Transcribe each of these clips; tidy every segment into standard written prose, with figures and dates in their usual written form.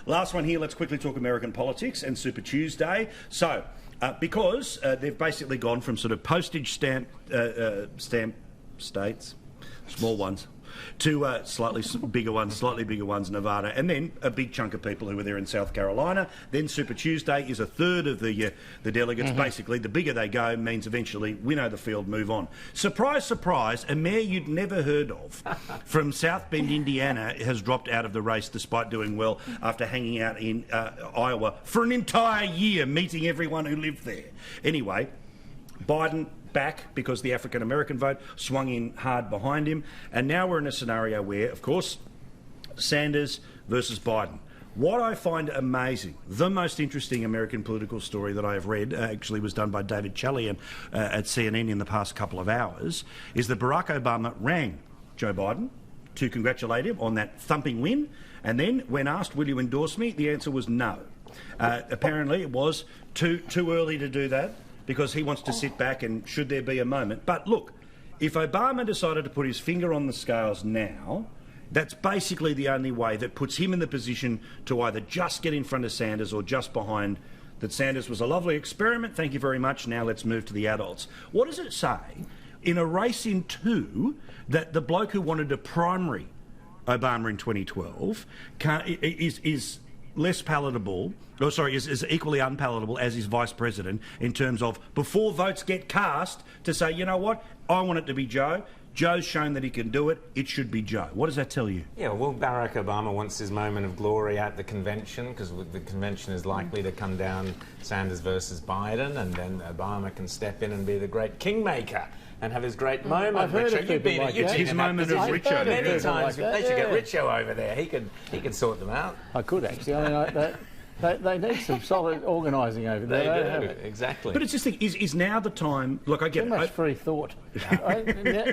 Last one here, let's quickly talk American politics and Super Tuesday. So, because they've basically gone from sort of postage stamp states, small ones, to slightly bigger ones, Nevada, and then a big chunk of people who were there in South Carolina. Then Super Tuesday is a third of the delegates. Basically, the bigger they go means eventually winnow the field, move on. Surprise, surprise, a mayor you'd never heard of from South Bend, Indiana, has dropped out of the race despite doing well after hanging out in Iowa for an entire year, meeting everyone who lived there. Anyway, Biden back because the African-American vote swung in hard behind him. And now we're in a scenario where, of course, Sanders versus Biden. What I find amazing, the most interesting American political story that I have read, actually was done by David Chalian at CNN in the past couple of hours, is that Barack Obama rang Joe Biden to congratulate him on that thumping win. And then when asked, will you endorse me, the answer was no. Apparently it was too early to do that, because he wants to sit back and should there be a moment. But look, if Obama decided to put his finger on the scales now, that's basically the only way that puts him in the position to either just get in front of Sanders or just behind. That Sanders was a lovely experiment, thank you very much, now let's move to the adults. What does it say in a race in two that the bloke who wanted to primary Obama in 2012 is less palatable, is equally unpalatable as his vice president in terms of before votes get cast to say, you know what, I want it to be Joe. Joe's shown that he can do it. It should be Joe. What does that tell you? Yeah, well, Barack Obama wants his moment of glory at the convention because the convention is likely to come down Sanders versus Biden, and then Obama can step in and be the great kingmaker and have his great moment. I've heard Richo, you've been like that. His moment of Richo. Many times. Like they should get Richo over there. He could sort them out. I could actually. I mean, they need some solid organising over there. They do, exactly. But it's just think, is now the time? Look, I get too much free thought. I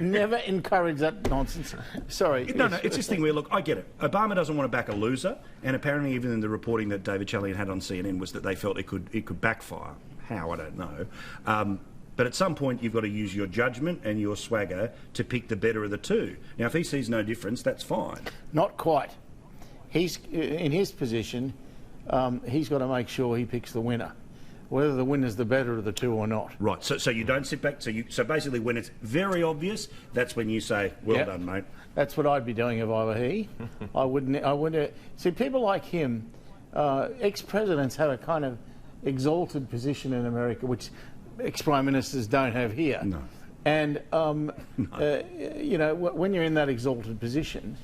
never encourage that nonsense. Sorry. No, it's this thing where, look, I get it. Obama doesn't want to back a loser, and apparently even in the reporting that David Chalian had on CNN was that they felt it could backfire. How, I don't know. But at some point, you've got to use your judgment and your swagger to pick the better of the two. Now, if he sees no difference, that's fine. Not quite. He's in his position. He's got to make sure he picks the winner, whether the winner's the better of the two or not. Right. So you don't sit back. So basically, when it's very obvious, that's when you say, "Well done, mate." That's what I'd be doing if I were he. I wouldn't. See, people like him, ex-presidents have a kind of exalted position in America, which ex-prime ministers don't have here. No. And you know, when you're in that exalted position,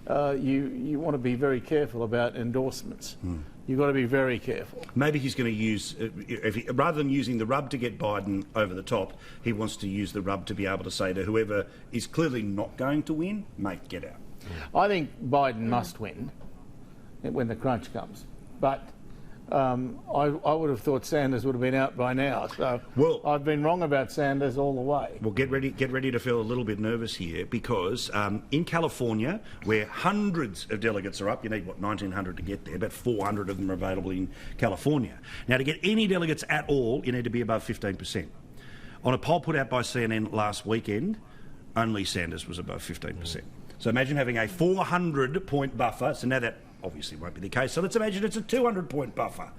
you want to be very careful about endorsements. You've got to be very careful. Maybe he's going to use, rather than using the rub to get Biden over the top, he wants to use the rub to be able to say to whoever is clearly not going to win, mate, get out. I think Biden must win when the crunch comes. But I would have thought Sanders would have been out by now. So I've been wrong about Sanders all the way. Well, get ready to feel a little bit nervous here because in California, where hundreds of delegates are up, you need, 1,900 to get there, about 400 of them are available in California. Now, to get any delegates at all, you need to be above 15%. On a poll put out by CNN last weekend, only Sanders was above 15%. So imagine having a 400-point buffer. So now that obviously won't be the case. So let's imagine it's a 200-point buffer.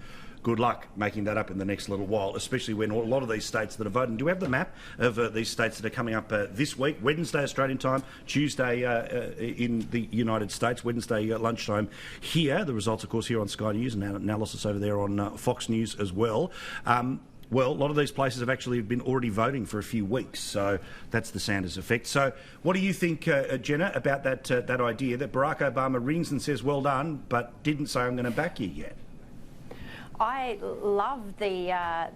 Good luck making that up in the next little while, especially when a lot of these states that are voting. Do we have the map of these states that are coming up this week? Wednesday Australian time, Tuesday in the United States, Wednesday lunchtime here. The results, of course, here on Sky News and analysis over there on Fox News as well. Well, a lot of these places have actually been already voting for a few weeks, so that's the Sanders effect. So what do you think, Jenna, about that idea that Barack Obama rings and says, well done, but didn't say, I'm going to back you yet? I love the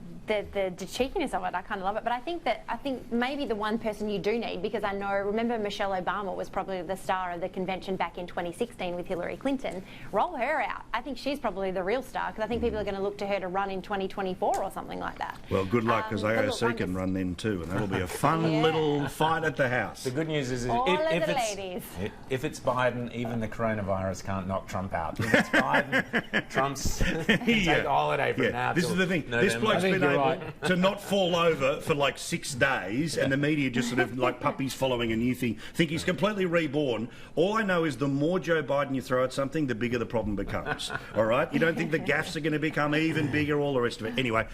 cheekiness of it. I kind of love it, but I think maybe the one person you do need, because remember Michelle Obama was probably the star of the convention back in 2016 with Hillary Clinton. Roll her out. I think she's probably the real star because I think people are going to look to her to run in 2024 or something like that. Well, good luck, because AOC can run then too, and that'll be a fun little fight at the House. The good news is if it's Biden, even the coronavirus can't knock Trump out. If it's Biden, Trump's take holiday from Yeah, now. this till is the thing. November. This bloke's I think been you're able right. to not fall over for like 6 days, and the media just sort of like puppies following a new thing. Think he's completely reborn. All I know is the more Joe Biden you throw at something, the bigger the problem becomes. All right? You don't think the gaffes are going to become even bigger, all the rest of it. Anyway,